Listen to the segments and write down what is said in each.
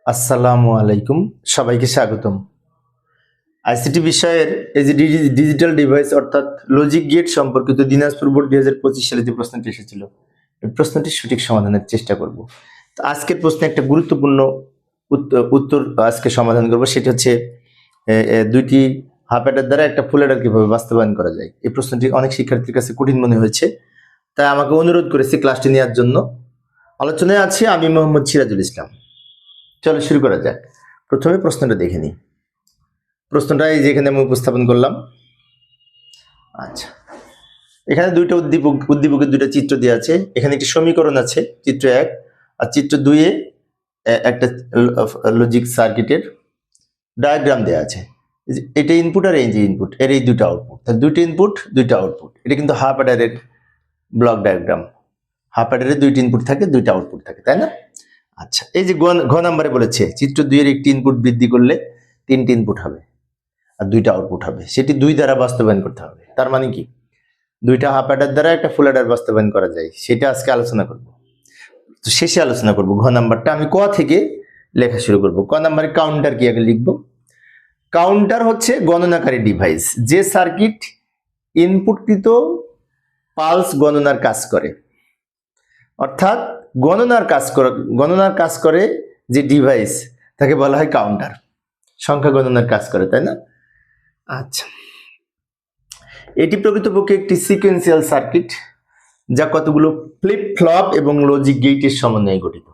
আসসালামু আলাইকুম, সবাইকে স্বাগতম। আইসিটি বিষয়ের এই যে ডিজিটাল ডিভাইস অর্থাৎ লজিক গেট সম্পর্কিত দিনাজপুর বোর্ড 2025 সালে যে প্রশ্নটি এসেছিল, এই প্রশ্নটির সঠিক সমাধানের চেষ্টা করব। তো আজকের প্রশ্নে একটা গুরুত্বপূর্ণ উত্তর আজকে সমাধান করব, সেটি হচ্ছে দুইটি হাফ অ্যাডার দ্বারা একটা ফুল অ্যাডার কিভাবে বাস্তবায়ন করা যায়। এই প্রশ্নটি অনেক শিক্ষার্থীর কাছে কঠিন মনে হয়েছে, তাই আমাকে অনুরোধ করেছে ক্লাসটি নেওয়ার জন্য। আলোচনায় আছি আমি মোহাম্মদ সিরাজুল ইসলাম। চলো শুরু করা যাক। প্রথমে প্রশ্নটা দেখে নিই। প্রশ্নটা এই যেখানে আমি উপস্থাপন করলাম। আচ্ছা, এখানে দুইটা উদ্দীপকের দুইটা চিত্র দেওয়া আছে। এখানে একটি সমীকরণ আছে চিত্র 1, আর চিত্র 2 এ একটা লজিক সার্কিটের ডায়াগ্রাম দেওয়া আছে। এটা ইনপুট আর এই যে ইনপুট, এর এই দুটো আউটপুট। তাহলে দুইটা ইনপুট দুইটা আউটপুট। এটা কিন্তু হাফ অ্যাডারের ব্লক ডায়াগ্রাম। হাফ অ্যাডারে দুইটা ইনপুট থাকে, দুইটা আউটপুট থাকে, তাই না? আচ্ছা, এই যে ঘ নাম্বারে বলেছে চিত্র 2 এর একটি ইনপুট বৃদ্ধি করলে 3টি ইনপুট হবে আর 2টা আউটপুট হবে, সেটি 2 দ্বারা বাস্তবায়ন করতে হবে। তার মানে কি 2টা হাফ অ্যাডার দ্বারা একটা ফুল অ্যাডার বাস্তবায়ন করা যায়, সেটা আজকে আলোচনা করব। তো শেষে আলোচনা করব ঘ নাম্বারটা। আমি ক থেকে লেখা শুরু করব। ক নাম্বারে কাউন্টার কি আগে লিখব। কাউন্টার হচ্ছে গণনাকারী ডিভাইস, যে সার্কিট ইনপুটকৃত পালস গণনার কাজ করে, অর্থাৎ গণনার কাজ করে যে ডিভাইস, তাকে বলা হয় কাউন্টার। সংখ্যা গণনার কাজ করে, তাই না? আচ্ছা, এটি প্রকৃতপক্ষে একটি সিকোয়েন্সিয়াল সার্কিট, যা কতগুলো ফ্লিপ ফ্লপ এবং লজিক গেটের সমন্বয়ে গঠিত।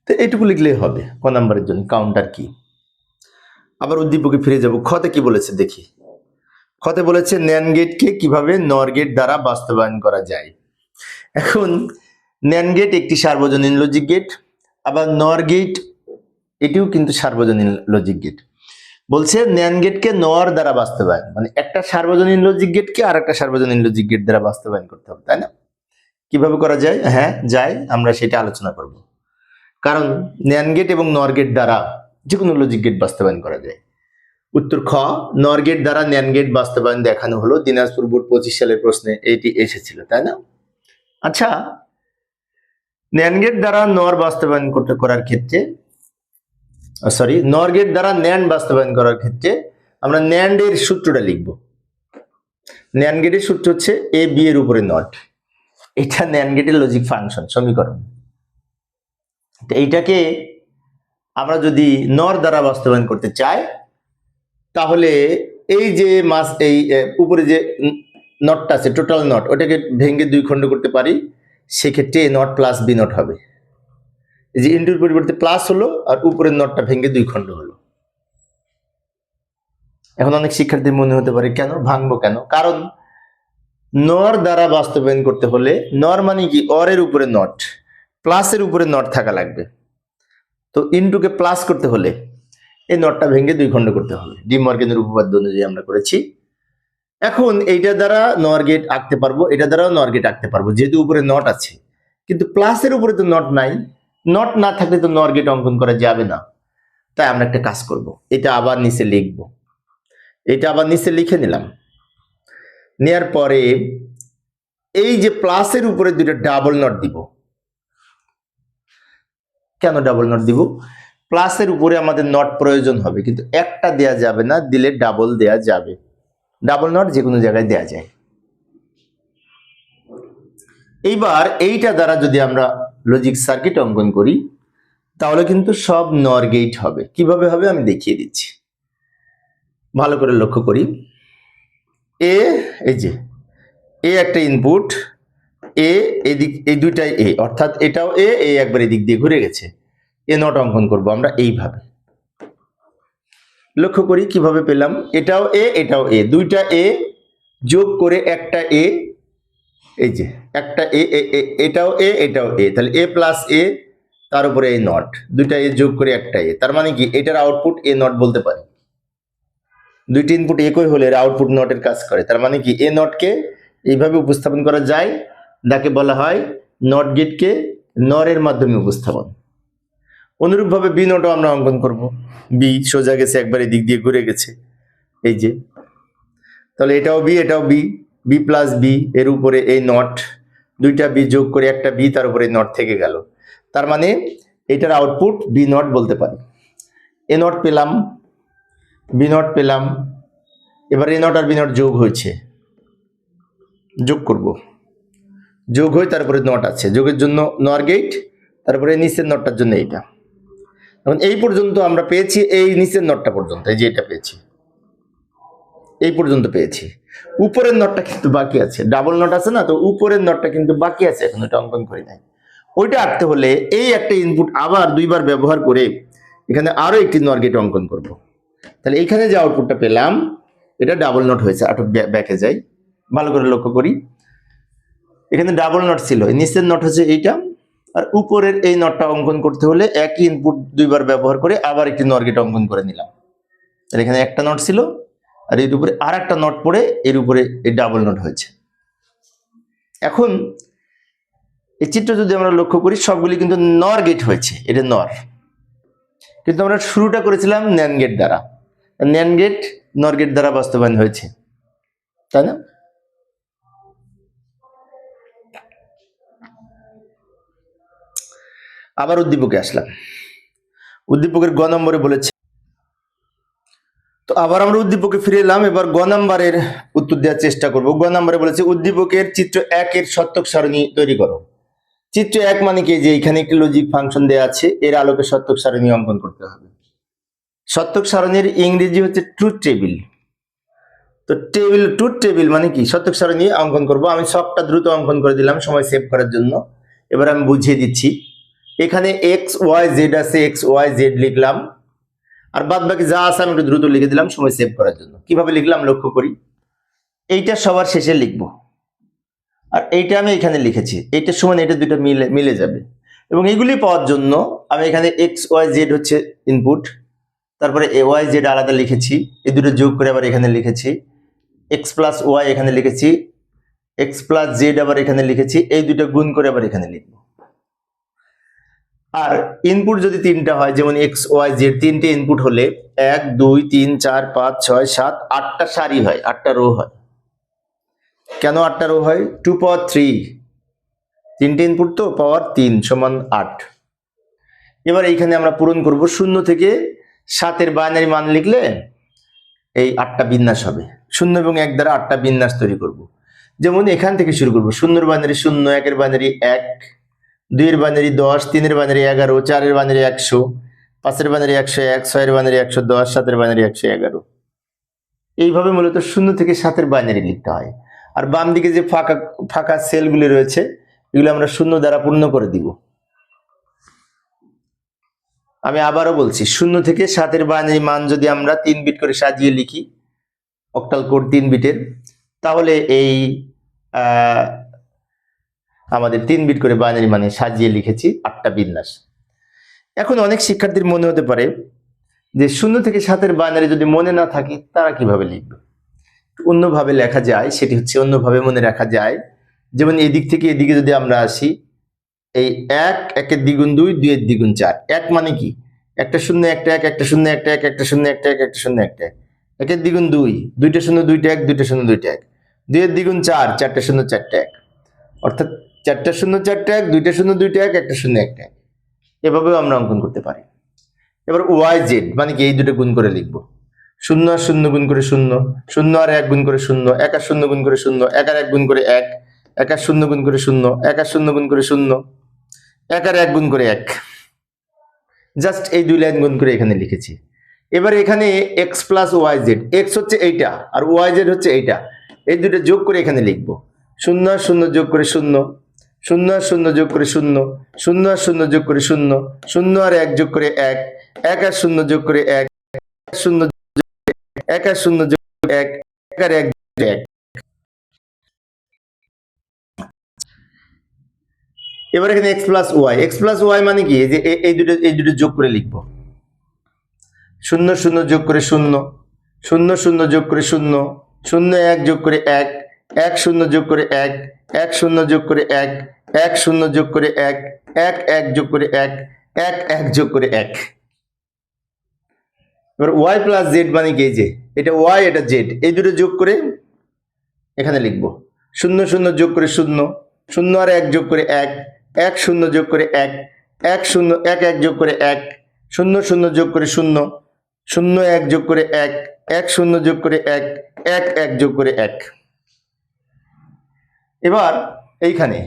তো এইটুকু লিখলেই হবে ক নাম্বারের জন্য কাউন্টার কি। আবার উদ্দীপকে ফিরে যাব। খতে কি বলেছে দেখি। খতে বলেছে ন্যান্ড গেটকে কিভাবে নর গেট দ্বারা বাস্তবায়ন করা যায়। এখন ন্যান্ড গেট একটি সার্বজনীন লজিক গেট, আবার নর গেট এটিও কিন্তু সার্বজনীন লজিক গেট। বলছে ন্যান্ড গেটকে নর দ্বারা বাস্তবায়ন, মানে একটা সার্বজনীন লজিক গেটকে আর একটা সার্বজনীন লজিক গেট দ্বারা বাস্তবায়ন করতে হবে, তাই না? কিভাবে করা যায়? হ্যাঁ যায়, আমরা সেটা আলোচনা করব। কারণ ন্যান্ড গেট এবং নর গেট দ্বারা যে কোনো লজিক গেট বাস্তবায়ন করা যায়। উত্তর খ, নর গেট দ্বারা ন্যান্ড গেট বাস্তবায়ন দেখানো হলো। দিনাজপুর বোর্ড 25 সালের প্রশ্নে এটি এসেছিল, তাই না? আচ্ছা, ন্যান্ড গেট দ্বারা নর বাস্তবায়ন করার ক্ষেত্রে নর গেট দ্বারা ন্যান্ড বাস্তবায়ন করার ক্ষেত্রে আমরা ন্যান্ড এর সূত্রটা লিখব। ন্যান্ড গেটের সূত্র হচ্ছে এ বি এর উপরে নট। এটা ন্যান্ড গেটের লজিক ফাংশন সমীকরণ। তো এইটাকে আমরা যদি নর দ্বারা বাস্তবায়ন করতে চাই, তাহলে এই যে এই উপরে যে নটটা আছে টোটাল নট, ওটাকে ভেঙে 2 খণ্ড করতে পারি। সেক্ষেত্রে এ নট প্লাস বি নট হবে। এই যে ইন্টুর পরিবর্তে প্লাস হলো, আর উপরের নটটা ভেঙে 2 খণ্ড হলো। এখন অনেক শিক্ষার্থীর মনে হতে পারে কেন ভাঙবো কেন? কারণ নর দ্বারা বাস্তবায়ন করতে হলে নর মানে কি অর এর উপরে নট, প্লাসের উপরে নট থাকা লাগবে। তো ইনটুকে প্লাস করতে হলে এই নটটা ভেঙে 2 খণ্ড করতে হবে। ডি মর্গেনের উপপাদ্য অনুযায়ী আমরা করেছি। এখন এইটা দ্বারা নর গেট আঁকতে পারবো, এটা দ্বারাও নর গেট আঁকতে পারবো, যেহেতু উপরে নট আছে। কিন্তু প্লাসের উপরে তো নট নাই, নট না থাকলে তো নর গেট অঙ্কন করা যাবে না। তাই আমরা একটা কাজ করব, এটা আবার নিচে লিখবো। এটা আবার নিচে লিখে নিলাম। নেয়ার পরে এই যে প্লাসের উপরে 2টা ডাবল নট দিব। কেন ডাবল নট দিব? প্লাসের উপরে আমাদের নট প্রয়োজন হবে, কিন্তু একটা দেয়া যাবে না, দিলে ডাবল দেয়া যাবে। ডাবল নট যে কোনো জায়গায় দেয়া যায়। এইবার এইটা দ্বারা যদি আমরা লজিক সার্কিট অঙ্কন করি, তাহলে কিন্তু সব নর গেট হবে। কিভাবে হবে আমি দেখিয়ে দিচ্ছি, ভালো করে লক্ষ্য করি। এই যে এ একটা ইনপুট, এদিক এই দুইটাই এ, অর্থাৎ এটাও এ একবার এদিক দিয়ে ঘুরে গেছে। এ নট অঙ্কন করব আমরা এইভাবে। লক্ষ্য করি কিভাবে পেলাম। এটাও এ, দুইটা এ যোগ করে একটা এ, এই যে একটা এ, এটাও এ, তাহলে এ প্লাস এ, তার উপরে এই নট, দুইটা এ যোগ করে একটা এ। তার মানে কি এটার আউটপুট এ নট বলতে পারি। দুইটি ইনপুট একই হলে এর আউটপুট নটের কাজ করে। তার মানে কি এ নটকে এইভাবে উপস্থাপন করা যায়, যাকে বলা হয় নট গেটকে নরের মাধ্যমে উপস্থাপন। অনুরূপভাবে বি নটও আমরা অঙ্কন করব। বি সোজা গেছে, একবার এদিক দিয়ে ঘুরে গেছে, এই যে। তাহলে এটাও বি, বি প্লাস বি, এর উপরে এই নট, দুইটা বি যোগ করে একটা বি, তার উপরে নট থেকে গেল। তার মানে এটার আউটপুট বি নট বলতে পারি। এ নট পেলাম, বি নট পেলাম, এবার এ নট আর বি নট যোগ হয়েছে, যোগ করব, যোগ হয়ে তারপরে নট আছে, যোগের জন্য নর গেট, তারপরে নিচের নটটার জন্য এইটা। এখন এই পর্যন্ত আমরা পেয়েছি, এই নিচের নটটা পর্যন্ত, এই যে এটা পেয়েছি, এই পর্যন্ত পেয়েছি। উপরের নটটা কিন্তু বাকি আছে, ডাবল নট আছে না, তো উপরের নটটা কিন্তু বাকি আছে, এখন ওটা অঙ্কন করি নাই। ওইটা আঁকতে হলে এই একটা ইনপুট আবার দুইবার ব্যবহার করে এখানে আরো একটি নর গেট অঙ্কন করব। তাহলে এইখানে যে আউটপুটটা পেলাম এটা ডাবল নট হয়েছে। আটো ব্যাকে যাই, ভালো করে লক্ষ্য করি, এখানে ডাবল নট ছিল, নিচের নট হচ্ছে এইটা, আর উপরের এই নটটা অঙ্কন করতে হলে একই ইনপুট দুইবার ব্যবহার করে আবার একটি নর গেট অঙ্কন করে নিলাম। তাহলে এখানে একটা নট ছিল, আর এর উপরে আর একটা নট পড়ে এর উপরে এই ডাবল নট হয়েছে। এখন এই চিত্র যদি আমরা লক্ষ্য করি সবগুলি কিন্তু নর গেট হয়েছে, এটা নর, কিন্তু আমরা শুরুটা করেছিলাম ন্যান্ড গেট দ্বারা, ন্যান্ড গেট নর গেট দ্বারা বাস্তবায়ন হয়েছে, তাই না? আবার উদ্দীপকে আসলাম, উদ্দীপকের গ নম্বরে বলেছে, তো আবার আমরা উদ্দীপকে ফিরে এলাম, এবার গ নম্বরের উত্তর দেওয়ার চেষ্টা করব। গ নম্বরে বলেছে উদ্দীপকের চিত্র 1 এর সত্যক সারণী তৈরি করো। চিত্র 1 মানে কি, যে এখানে একটি লজিক ফাংশন দেওয়া আছে, এর আলোকে সত্যক সারণী অঙ্কন করতে হবে। সত্যক সারণীর ইংরেজি হচ্ছে ট্রুথ টেবিল। তো টেবিল, ট্রুথ টেবিল মানে কি, সত্যক সারণী অঙ্কন করব। আমি সবটা দ্রুত অঙ্কন করে দিলাম সময় সেভ করার জন্য। এবার আমি বুঝিয়ে দিচ্ছি, এখানে এক্স ওয়াই জেড আছে, এক্স ওয়াই জেড লিখলাম, আর বাদ বাকি যা আছে আমি একটু দ্রুত লিখে দিলাম সময় সেভ করার জন্য। কিভাবে লিখলাম লক্ষ্য করি, এইটা সবার শেষে লিখবো, আর এইটা আমি এখানে লিখেছি, এইটার সমান এটা দুটো মিলে যাবে। এবং এইগুলি পাওয়ার জন্য আমি এখানে এক্স ওয়াই জেড হচ্ছে ইনপুট, তারপরে এ ওয়াই জেড আলাদা লিখেছি, এই দুটো যোগ করে আবার এখানে লিখেছি, এক্স প্লাস ওয়াই এখানে লিখেছি, এক্স প্লাস জেড আবার এখানে লিখেছি, এই দুটো গুণ করে আবার এখানে লিখবো। আর ইনপুট যদি তিনটা হয়, যেমন এক্স ওয়াই জেড, তিনটে ইনপুট হলে 1 2 3 4 5 6 7 8টা সারি হয়, 8টা রো হয়। কেন 8টা রো হয়? 2 পাওয়ার 3, তিনটে ইনপুট তো, পাওয়ার 3 সমান 8। এবার এইখানে আমরা পূরণ করব, 0 থেকে 7 এর বাইনারি মান লিখলে এই 8টা বিন্যাস হবে। 0 এবং 1 দ্বারা 8টা বিন্যাস তৈরি করব। যেমন এখান থেকে শুরু করব, 0 এর বাইনারি 0, 1 এর বাইনারি 1, 2 এর বাইনারি 10, 3 এর বাইনারি 11, 4 এর বাইনারি 100, 5 এর বাইনারি 101, 6 এর বাইনারি 110, 7 এর বাইনারি 111। এইভাবে মূলত 0 থেকে 7 এর বাইনারি লিখতে হয়। আর বাম দিকে যে ফাঁকা ফাঁকা সেলগুলি রয়েছে এগুলো আমরা 0 দ্বারা পূর্ণ করে দিব। আমি আবারও বলছি, 0 থেকে 7 এর বাইনারি মান যদি আমরা 3 বিট করে সাজিয়ে লিখি, অক্টাল কোড 3 বিটের, তাহলে এই আমাদের 3 বিট করে বাইনারি মানে সাজিয়ে লিখেছি 8টা বিন্যাস। এখন অনেক শিক্ষার্থীর মনে হতে পারে যে 0 থেকে 7 এর বাইনারি যদি মনে না থাকে তারা কিভাবে লিখবে। অন্যভাবে লেখা যায়, সেটি হচ্ছে অন্যভাবে মনে রাখা যায়। যেমন এদিক থেকে এদিকে যদি আমরা আসি, এই 1 1 এর দ্বিগুণ 2, 2 এর দ্বিগুণ 4। 1 মানে কি, একটা 0 একটা 1, একটা 0 একটা 1, একটা 0 একটা 1, একটা 0 একটা 1। 1 এর দ্বিগুণ 2, 2টা 0 2টা 1, 2টা 0 2টা 1। 2 এর দ্বিগুণ 4, 4টা 0 4টা 1। অর্থাৎ 4টা 0 4টা 1, 2টা 0 2টা 1, একটা 0 একটা 1। এভাবেও আমরা অঙ্কন করতে পারি। এবার ওয়াই জেড মানে কি, এই দুটো গুণ করে লিখবো। 0 আর 0 গুণ করে 0, 0 আর 1 গুণ করে 0, 1 আর 0 গুণ করে 0, 1 আর 1 গুণ করে 1, 1 আর 0 গুণ করে 0, 1 আর 0 গুণ করে 0, 1 আর 1 গুণ করে 1। জাস্ট এই দুই লাইন গুণ করে এখানে লিখেছি। এবার এখানে x plus y z, x হচ্ছে এইটা আর ওয়াই জেড হচ্ছে এইটা, এই দুটো যোগ করে এখানে লিখবো। 0 আর 0 যোগ করে 0, 0 আর 0 যোগ করে 0, 0 আর 0 যোগ করে 0, 0 আর 1 যোগ করে 1, 1 আর 0 যোগ করে 1, 0 1 আর 0 যোগ 1, 1 আর 1 1। এবার এখানে x প্লাস ওয়াই মানে কি, যে এই দুটো যোগ করে লিখবো। 0 0 যোগ করে 0, 0 0 যোগ করে 0, 0 1 যোগ করে 1, 1 0 যোগ করে 1, 1 0 যোগ করে 1, 1 0 যোগ করে 1, 1 1 যোগ করে 1, 1 1 যোগ করে 1। এবার y প্লাস জেড মানে কি, যে এটা y এটা z, এই দুটো যোগ করে এখানে লিখবো। 0 0 যোগ করে 0, 0 আর 1 যোগ করে 1, 1 0 যোগ করে 1, 1 0 1 1 যোগ করে 1, 0 0 যোগ করে 0, 0 1 যোগ করে 1, 1 0 যোগ করে 1, 1 1 যোগ করে 1। এবার এইখানে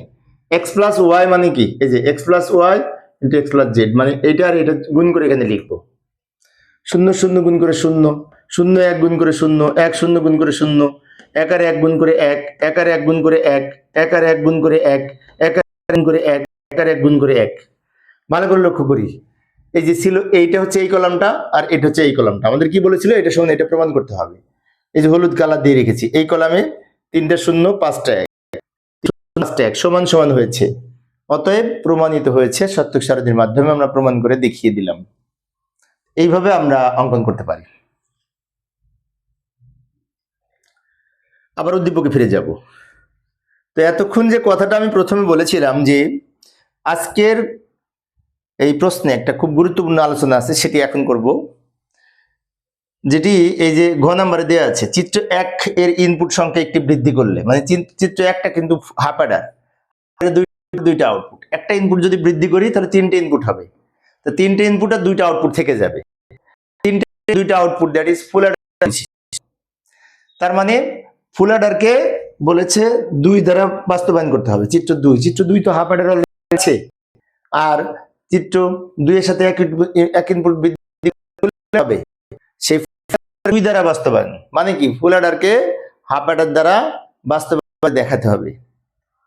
x প্লাস ওয়াই মানে কি, এই যে x plus y into x plus z, মানে এটা আর এটা গুণ করে এখানে লিখবো। 0 0 গুণ করে 0, 0 1 গুণ করে 0, 1 0 গুণ করে 0, 1 আর 1 গুণ করে 1, 1 আর 1 গুণ করে 1, 1 আর 1 গুণ করে 1, 1 আর 1 গুণ করে 1, 1 আর 1 গুণ করে 1। ভালো করে লক্ষ্য করি, এই যে ছিল এইটা হচ্ছে এই কলামটা আর এটা হচ্ছে এই কলামটা। আমাদের কি বলেছিল, এটা সমান এটা প্রমাণ করতে হবে। এই যে হলুদ কালার দিয়ে রেখেছি, এই কলামে 3টা 0 5টা 1, 5টা 1 সমান সমান হয়েছে, অতএব প্রমাণিত হয়েছে সত্যক সারণীর মাধ্যমে আমরা প্রমাণ করে দেখিয়ে দিলাম। এইভাবে আমরা অঙ্কন করতে পারি। আবার উদ্দীপকে ফিরে যাব। তো এতক্ষণ যে কথাটা আমি প্রথমে বলেছিলাম যে আজকের এই প্রশ্নে একটা খুব গুরুত্বপূর্ণ আলোচনা আছে, সেটি এখন করব। যেটি এই যে ঘ নাম্বারে দেওয়া আছে, চিত্র 1 এর ইনপুট সংখ্যা একটি বৃদ্ধি করলে, মানে চিত্র 1টা কিন্তু হাফ অ্যাডার, দুইটা আউটপুট। একটা ইনপুট যদি বৃদ্ধি করি তাহলে 3টে ইনপুট হবে, তো 3টে ইনপুট আর 2টা আউটপুট থেকে যাবে। 2টা output, that is full Eder. তার মানে ফুল অ্যাডারকে বলেছে 2 দ্বারা বাস্তবায়ন করতে হবে। চিত্র 2 তো হাফ অ্যাডার আছে, আর চিত্র 2 এর সাথে এক ইনপুট বৃদ্ধি হবে, সেই 2 দ্বারা বাস্তবায়ন মানে কি ফুল অ্যাডারকে হাফ অ্যাডার দ্বারা বাস্তবায়ন দেখাতে হবে।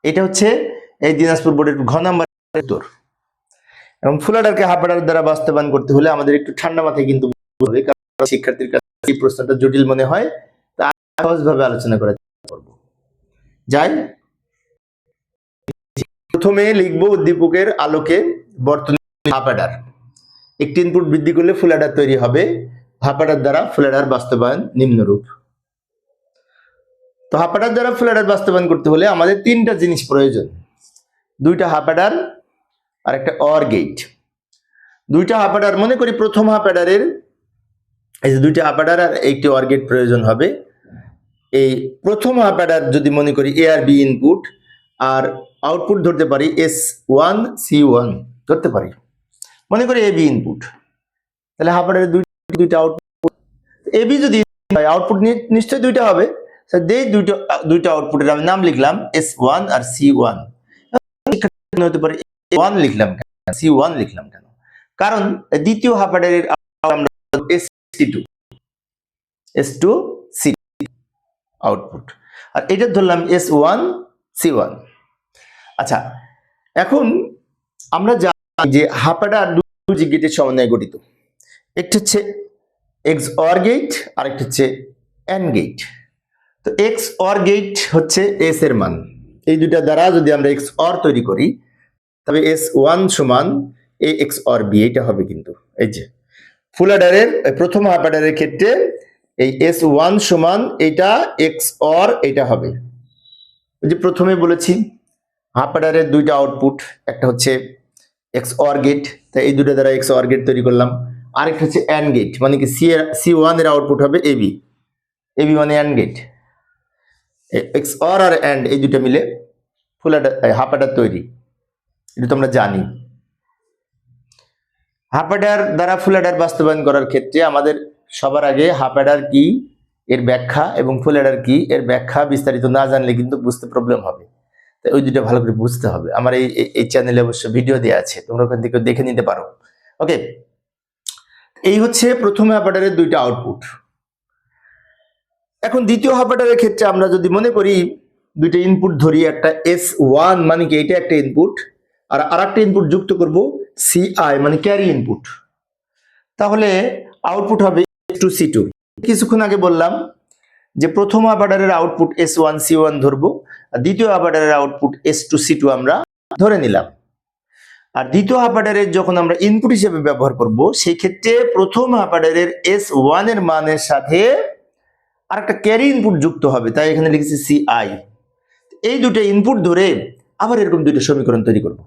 এটা হচ্ছে এই দিনাজপুর বোর্ডের ঘ নাম্বারের উত্তর। এবং ফুল অ্যাডারকে হাফ অ্যাডার দ্বারা বাস্তবায়ন করতে হলে আমাদের একটু ঠান্ডা মাথায় কিন্তু হবে, কারণ শিক্ষার্থীর কাছে এই প্রশ্নটা জটিল মনে হয়, তা সহজভাবে আলোচনা করার চেষ্টা করব। যাই, প্রথমে লিখব উদ্দীপকের আলোকে বর্তনী হাফ অ্যাডার। একটি ইনপুট বৃদ্ধি করলে ফুল অ্যাডার তৈরি হবে, হাফ অ্যাডার দ্বারা ফুল অ্যাডার বাস্তবায়ন নিম্নরূপ। তো হাফ অ্যাডার দ্বারা ফুল অ্যাডার বাস্তবায়ন করতে হলে আমাদের 3টা জিনিস প্রয়োজন, 2টা হাফ অ্যাডার আর একটা অর গেট। 2টা হাফ অ্যাডার, মনে করি প্রথম হাফ অ্যাডারের এই যে 2টা হাফ অ্যাডার আর একটি অর গেট প্রয়োজন হবে। এই প্রথম হাফ অ্যাডার যদি মনে করি এ আর বি ইনপুট, আর আউটপুট ধরতে পারি S1 C1 ধরতে পারি, মনে করি এ বি ইনপুট, তাহলে হাফ অ্যাডারের 2টা আউটপুট। এ বি যদি আউটপুট নিশ্চয়ই 2টা হবে, দুইটা আউটপুটের আমি নাম লিখলাম S1 আর C1। হতে পারে A1 লিখলাম কেন, C1 লিখলাম কেন, কারণ দ্বিতীয় হাফ অ্যাডারের আমরা S2 C আউটপুট, আর এটা ধরলাম S1 C1। আচ্ছা, এখন আমরা জানি যে হাফ অ্যাডার 2টি গেটের সমন্বয়ে গঠিত। একটা হচ্ছে XOR গেট আর একটা হচ্ছে AND গেট। তো XOR গেট হচ্ছে S এর মান, এই দুইটা দ্বারা যদি আমরা XOR তৈরি করি তবে S1 সমান A XOR B, এটা হবে। কিন্তু এই যে ফুল অ্যাডারের প্রথম হাফ অ্যাডারের ক্ষেত্রে এই S1 সমান এটা XOR এটা হবে। ওই যে প্রথমে বলেছি হাফ অ্যাডারের 2টা আউটপুট, একটা হচ্ছে XOR গেট, তাই এই দুটো দ্বারা XOR গেট তৈরি করলাম। আরেকটা হচ্ছে AND গেট, মানে কি C1 এর আউটপুট হবে AB মানে AND গেট। XOR আর AND এই দুটো মিলে ফুল অ্যাডার হাফ অ্যাডার তৈরি, এটা তো আমরা জানি। হাফ অ্যাডার দ্বারা ফুল অ্যাডার বাস্তবায়ন করার ক্ষেত্রে আমাদের সবার আগে হাফ অ্যাডার কি এর ব্যাখ্যা এবং ফুল অ্যাডার কি এর ব্যাখ্যা বিস্তারিত না জানলে কিন্তু বুঝতে প্রবলেম হবে, তাই ওই দুটো ভালো করে বুঝতে হবে। আমার এই চ্যানেলে অবশ্য ভিডিও দেওয়া আছে, তোমরা ওখান থেকে দেখে নিতে পারো। ওকে, এই হচ্ছে প্রথম হাফ অ্যাডারের 2টা আউটপুট। এখন দ্বিতীয় হাফ অ্যাডারের ক্ষেত্রে আমরা যদি মনে করি 2টা ইনপুট ধরি, একটা S1 মানে কি এটা একটা ইনপুট, আর আরেকটা ইনপুট যুক্ত করব CI মানে ক্যারি ইনপুট, তাহলে আউটপুট হবে S2 C2। কিছুক্ষণ আগে বললাম যে প্রথম হাফ অ্যাডারের আউটপুট S1 C1 ধরবো, আর দ্বিতীয় হাফ অ্যাডারের আউটপুট S2 C2 আমরা ধরে নিলাম। আর দ্বিতীয় হাফ অ্যাডারের যখন আমরা ইনপুট হিসেবে ব্যবহার করব, সেই ক্ষেত্রে প্রথম হাফ অ্যাডারের S1 এর মানের সাথে আরেকটা ক্যারি ইনপুট যুক্ত হবে, তাই এখানে লিখেছি CI। এই দুটো ইনপুট ধরে আবার এরকম দুটো সমীকরণ তৈরি করব,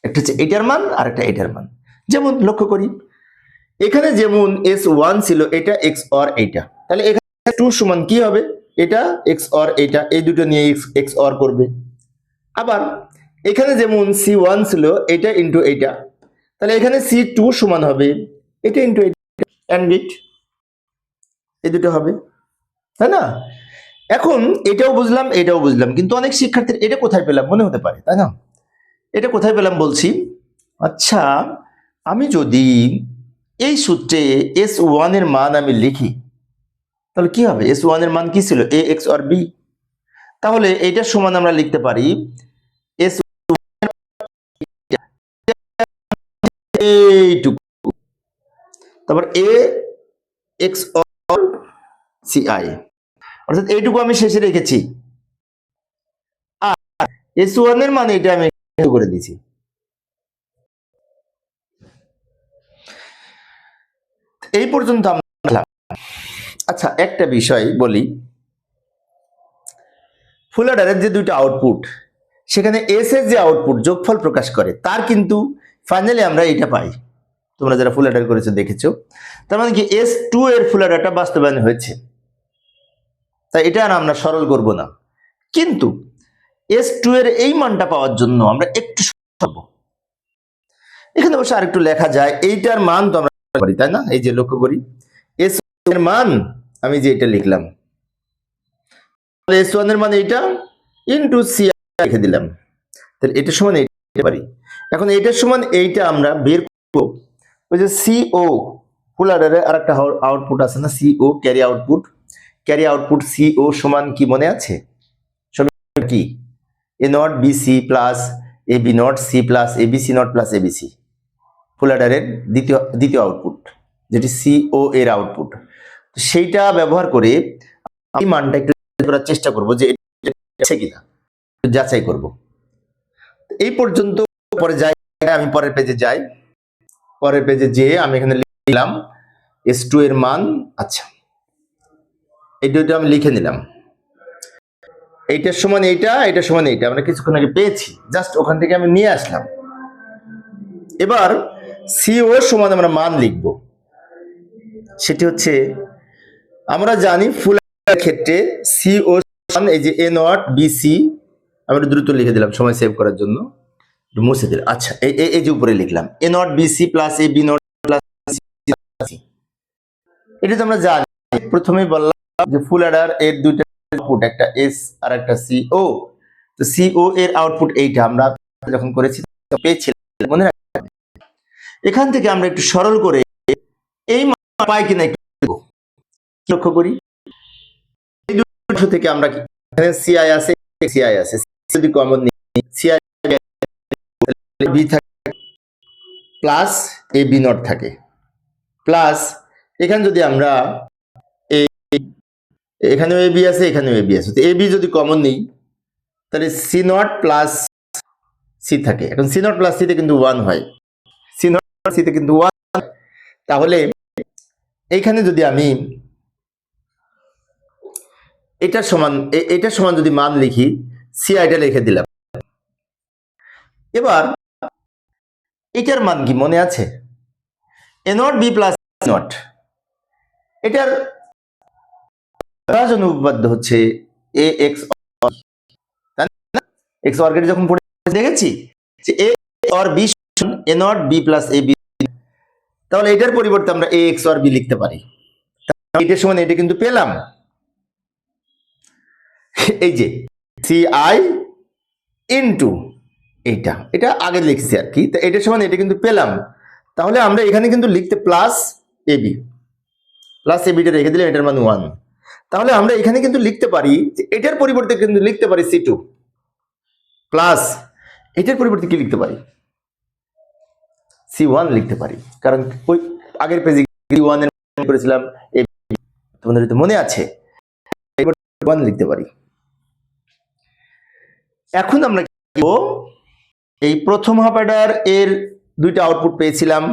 একটা হচ্ছে এটার মান আর একটা এটার মান। যেমন লক্ষ্য করি এখানে যেমন S1 ছিল এটা XOR এইটা, তাহলে এখানে 2 সমান কি হবে, এটা XOR এটা, এই দুটো নিয়ে XOR করবে। আবার এখানে যেমন C1 ছিল এটা ইন্টু এটা, তাহলে এখানে C2 সমান হবে এটা ইন্টু এটা, অ্যান্ড বিট এই দুটো হবে, তাই না? এখন এটাও বুঝলাম এটাও বুঝলাম, কিন্তু অনেক শিক্ষার্থীর এটা কোথায় পেলাম মনে হতে পারে, তাই না? এটা কোথায় পেলাম বলছি। আচ্ছা, আমি যদি এই সূত্রে S1 এর মান আমি লিখি তাহলে কি হবে? S1 এর মান কি ছিল? A x or B। তাহলে এইটার সমান আমরা লিখতে পারি S এইটুকু, তারপর A x or CI, অর্থাৎ এইটুকু আমি শেষে রেখেছি, আর S1 এর মান এটা আমি করে দিয়েছি। এই পর্যন্ত আমরা। আচ্ছা, একটা বিষয় বলি, ফুল অ্যাডারের যে দুইটা আউটপুট, সেখানে এস এর যে আউটপুট যোগফল প্রকাশ করে তার কিন্তু ফাইনালি আমরা এটা পাই। তোমরা যারা ফুল অ্যাডার করেছো দেখেছো, তার মানে কি S2 এর ফুল অ্যাডারটা বাস্তবায়ন হয়েছে, তাই এটা আর আমরা সরল করব না। কিন্তু S2 এর এই মানটা পাওয়ার জন্য আমরা একটু সরল, এখানে অবশ্য আরেকটু লেখা যায়, এইটার মান তো আমরা পারি, তাই না? এই যে লক্ষ্য করি S1 এর মান আমি যে এটা লিখলাম, S1 এর মান এইটা ইনটু সি লিখে দিলাম, তাহলে এটার সমান এইটা পারি। এখন এইটার সমান এইটা আমরা বের করব, ওই যে CO ফুল অ্যাডারে আরেকটা আউটপুট আছে না, CO ক্যারি আউটপুট CO সমান কি মনে আছে? সমান কি? A not BC plus AB not C plus ABC not plus ABC, ফুল অ্যাডারের দ্বিতীয় আউটপুট, যেটি CO এর আউটপুট। সেইটা ব্যবহার করে আমি মানটা একটু করার চেষ্টা করব যে এটা আছে কিনা, যাচাই করব। এই পর্যন্ত পরে যাই, আমি পরের পেজে যাই, পরের পেজে যেয়ে আমি এখানে লিখলাম S2 এর মান। আচ্ছা, এই দুটো আমি লিখে নিলাম, এইটার সমান এইটা, এইটার সমান এইটা আমরা কিছুক্ষণ আগে পেয়েছি, জাস্ট ওখান থেকে আমি নিয়ে আসলাম। এবার CO এর সমান আমরা মান লিখব, সেটি হচ্ছে আমরা জানি ফুল ক্ষেত্রে CO সমান এই যে A নট BC, আমি একটু দ্রুত লিখে দিলাম সময় সেভ করার জন্য, মুছে দিলাম। আচ্ছা, এই যে উপরে লিখলাম A not BC plus AB not plus C, এটা তো আমরা জানি। প্রথমেই বললাম যে ফুল অ্যাডার এর দুইটা আউটপুট, একটা S আর একটা CO, তো CO এর আউটপুট এইটা আমরা যখন করেছি পেয়েছিলাম, মনে রাখবেন। এখান থেকে আমরা একটু সরল করে এই মান পাই কিনা একটু লক্ষ্য করি। এই দুটো থেকে আমরা কি, এখানে CI আছে, CI আছে, যদি কমন নিই CI B থাকে প্লাস AB নট থাকে, প্লাস এখানে যদি আমরা এখানেও AB আছে, এখানেও AB আছে, তো AB যদি কমন নিই তাহলে C নট প্লাস C থাকে। এখন C নট প্লাস C তে কিন্তু 1 হয়, C নট প্লাস C তে কিন্তু 1, তাহলে এইখানে যদি আমি এটার সমান যদি মান লিখি, CI টা লিখে দিলাম। এবার এটার মান কি মনে আছে? A not B plus C not, এটার বিভাজন উপপাদ্য হচ্ছে AX x অর্গের যখন পড়ে দেখেছি যে A or B সমান A not B plus AB, তাহলে এটার পরিবর্তে আমরা AX or B লিখতে পারি। এটার সমান এটা কিন্তু পেলাম, এই যে CI ইনটু এটা আগে লিখছি আর কি, তো এটার সমান এটা কিন্তু পেলাম। তাহলে আমরা এখানে কিন্তু লিখতে প্লাস AB টা রেখে দিলে এটার মান 1, তাহলে আমরা এখানে কিন্তু লিখতে পারি যে এটার পরিবর্তে কিন্তু লিখতে পারি C2 প্লাস এটার পরিবর্তে কি লিখতে পারি? C1 লিখতে পারি, কারণ ওই আগের পেজে C1 এর মান করেছিলাম, তোমাদের তো মনে আছে, 1 লিখতে পারি। এখন আমরা কি করব, এই প্রথম হাফ অ্যাডার এর দুইটা আউটপুট পেয়েছিলাম,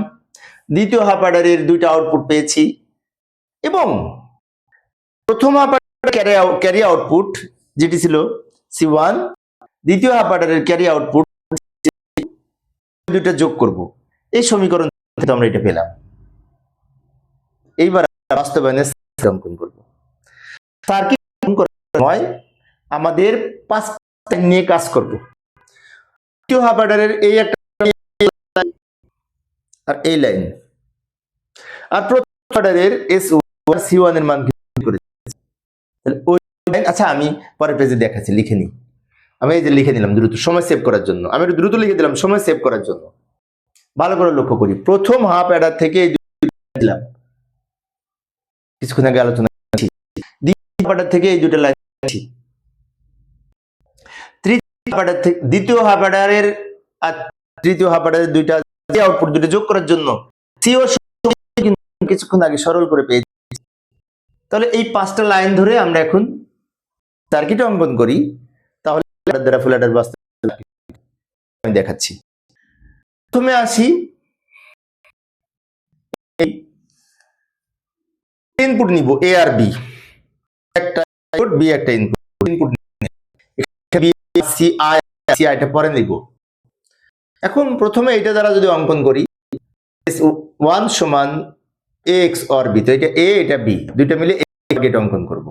দ্বিতীয় হাফ অ্যাডার এর দুইটা আউটপুট পেয়েছি, এবং প্রথম হাফ অ্যাডার ক্যারি আউটপুট যেটি ছিল C1, দ্বিতীয় হাফ অ্যাডারের ক্যারি আউটপুট দুইটা যোগ করব, এই সমীকরণ থেকে আমরা এটা পেলাম। এইবার বাস্তবায়নের অঙ্কন করব। সার্কিট অঙ্কন করার সময় আমাদের 5 নিয়ে কাজ করব। দ্বিতীয় হাফ অর্ডারের এই একটা আর এই লাইন, আর প্রথম অর্ডারের C1 এর মান করেছি। ওই লাইন, আচ্ছা আমি পরের পেজে দেখাচ্ছি, লিখে নিই। আমি এই যে লিখে নিলাম দ্রুত, সময় সেভ করার জন্য। আমি একটু দ্রুত লিখে দিলাম সময় সেভ করার জন্য। ভালো করে লক্ষ্য করি, প্রথম হাফ অ্যাডার থেকে এই দিলাম, কিছুক্ষণ আগে আলোচনা করছি। দ্বিতীয় হাফ অ্যাডার থেকে এই দুটো লাইন, তৃতীয় হাফ অ্যাডার থেকে দ্বিতীয় হাফ অ্যাডারের আর তৃতীয় হাফ অ্যাডারের দুইটা আউটপুট দুটো যোগ করার জন্য সিও কিছুক্ষণ আগে সরল করে পেয়েছি। তাহলে এই 5টা লাইন ধরে আমরা এখন সার্কিট অঙ্কন করি। তাহলে দ্বারা ফুল অ্যাডার বাস্তব আমি দেখাচ্ছি। প্রথমে আসি, ইনপুট নিব এ আর বি, একটা ইনপুট বি একটা ইনপুট, সি আইটা পরে নিব। এখন প্রথমে এটা দ্বারা যদি অঙ্কন করি, S1 সমান AX অর বি, তো এটা এ এটা বি, দুইটা মিলে গেট অঙ্কন করব।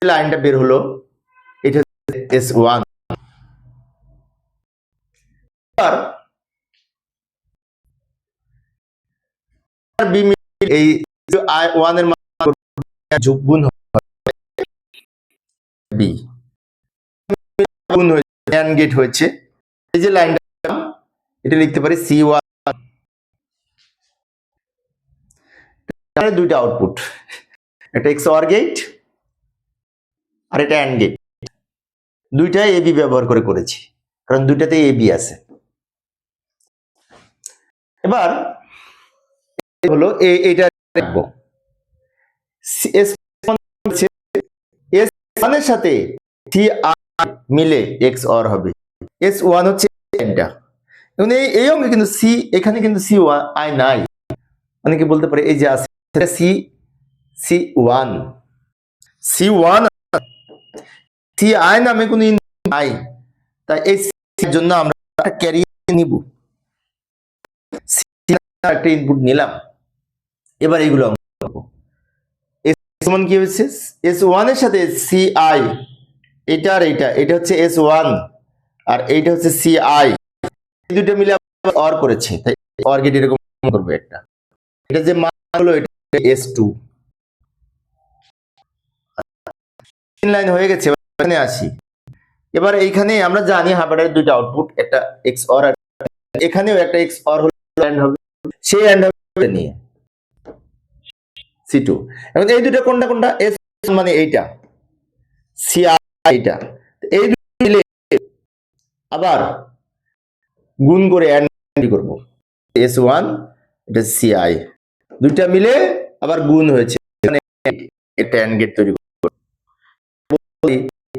লাইনটা বের হলো, এটা S1। আর বি এই I1 এর মান যোগ গুণ বি গুণ হয়েছে, এন্ড গেট হয়েছে। এই যে লাইনটা এটা লিখতে পারি C1। তাহলে দুইটা আউটপুট, একটা XOR গেট আর এটা AND গেট, দুইটাই এবি ব্যবহার করে করেছি, কারণ দুইটাতেই এবি আছে। এবার হলো এইটা রাখবো, S1 এর সাথে Ci মিলে XOR হবে, S1 হচ্ছে এটা। এবং এই অঙ্কে কিন্তু সি, এখানে কিন্তু Ci নাই। অনেকে বলতে পারে এই যে আছে C1 Ci নামে কোনো নাই, তাই এই জন্য আমরা একটা ক্যারি নিব, একটা ইনপুট নিলাম। এবার এইগুলো অঙ্কন করব। S1 কি হচ্ছে, S1 এর সাথে Ci, এটা আর এটা হচ্ছে S1 আর এইটা হচ্ছে Ci, এই দুটো মিলে অর করেছে, তাই অর গেট এরকম করবে একটা। এটা যে মান হলো এটা S2। তিন লাইন হয়ে গেছে, এখানে আসি। এবার এইখানে আমরা জানি হাফ অ্যাডারের দুইটা আউটপুট, একটা XOR আর এখানেও একটা XOR হলো এন্ড হবে, সেই এন্ড হবে নিয়ে C2। এখন এই দুটো কোনটা কোনটা, S মানে এইটা, Ci এইটা, এই দুটো মিলে আবার গুণ করে এন্ড করব, S1 এটা Ci, দুইটা মিলে আবার গুণ হয়েছে, এখানে একটা এন্ড গেট তৈরি করব,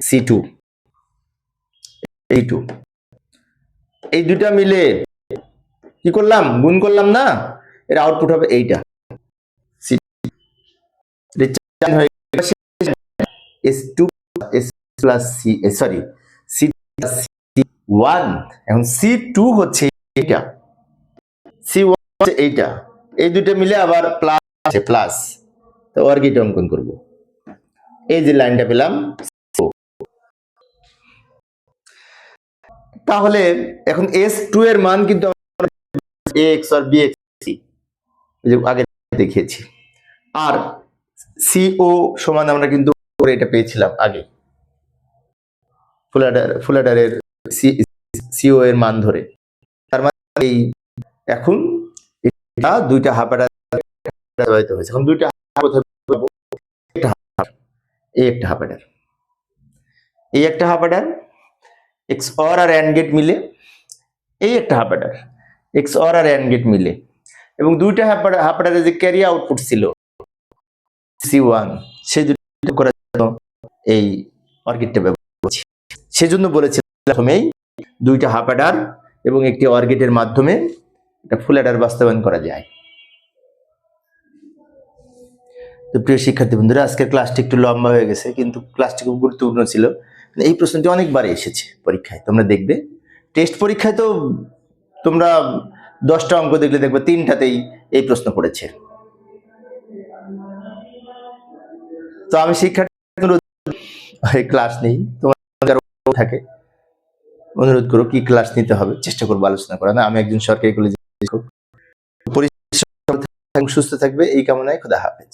C2 এই2, এই দুইটা মিলে কি করলাম, গুণ করলাম না, এর আউটপুট হবে এইটা S2 S plus C, sorry C plus C1। এখন C2 হচ্ছে এটা, C1 হচ্ছে এইটা, এই দুটো মিলে আবার প্লাস আছে প্লাস, তো অর গেট অঙ্কন করব। এই যে লাইনটা পেলাম। তাহলে এখন S2 এর মান কিন্তু AX আর BX আগে দেখিয়েছি, আর CO সমান আমরা কিন্তু এটা পেয়েছিলাম আগে, ফুল অ্যাডারের CO এর মান ধরে। তার মানে এই এখন এটা দুইটা হাফ অ্যাডার হয়েছে, এখন দুইটা এই একটা হাফ অ্যাডার, এই একটা হাফ অ্যাডার XOR আর AND গেট মিলে, এই একটা হাফ অ্যাডার XOR আর AND গেট মিলে, এবং দুইটা হাফ অ্যাডারের যে ক্যারি আউটপুট ছিল C1, সেই দুটো করার জন্য এই অর গেটটা ব্যবহার করছি। সেজন্য বলেছি প্রথমেই দুইটা হাফ অ্যাডার এবং একটি অর গেটের মাধ্যমে এটা ফুল অ্যাডার বাস্তবায়ন করা যায়। তো প্রিয় শিক্ষার্থী বন্ধুরা, আজকের ক্লাসটি একটু লম্বা হয়ে গেছে, কিন্তু ক্লাসটি খুব গুরুত্বপূর্ণ ছিল। এই প্রশ্নটি অনেকবার এসেছে পরীক্ষায়, তোমরা দেখবে টেস্ট পরীক্ষায় তো তোমরা 10টা অঙ্ক দেখলে দেখবে 3টাতেই এই প্রশ্ন পড়েছে। তো আমি শিক্ষার্থী ক্লাস নেই, তোমার থাকে অনুরোধ করো কি ক্লাস নিতে হবে, চেষ্টা করবো আলোচনা করা। না, আমি একজন সরকারি কলেজে সুস্থ থাকবে এই কামনায়, খোদা হাফেজ।